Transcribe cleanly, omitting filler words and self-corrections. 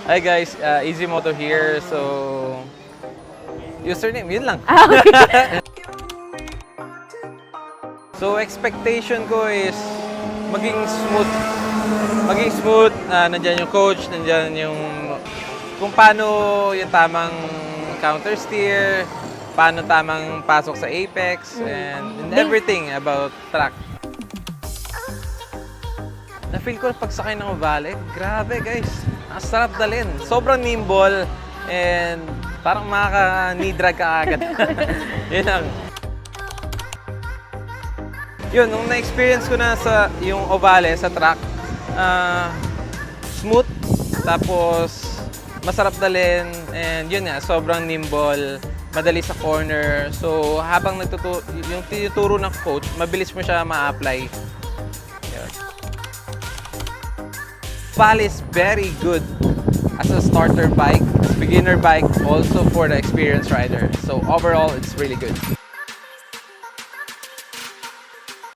Hi guys, Easy Moto here. So, username, yun lang. Okay. So, expectation ko is maging smooth. Maging smooth, nandyan yung coach, nandyan yung kung paano yung tamang counter steer, paano tamang pasok sa apex, and everything about track. Na-feel ko pagsakay ng Ovale, grabe guys, ang sarap dalhin. Sobrang nimble and parang makaka-knee drag ka agad. Yun ang. Yun, nung na-experience ko na sa yung Ovale sa track, smooth, tapos masarap dalhin, and yun nga, sobrang nimble, madali sa corner. So, habang yung tinuturo ng coach, mabilis mo siya ma-apply. Yun. Ovale is very good as a starter bike, as beginner bike, also for the experienced rider. So, overall, it's really good.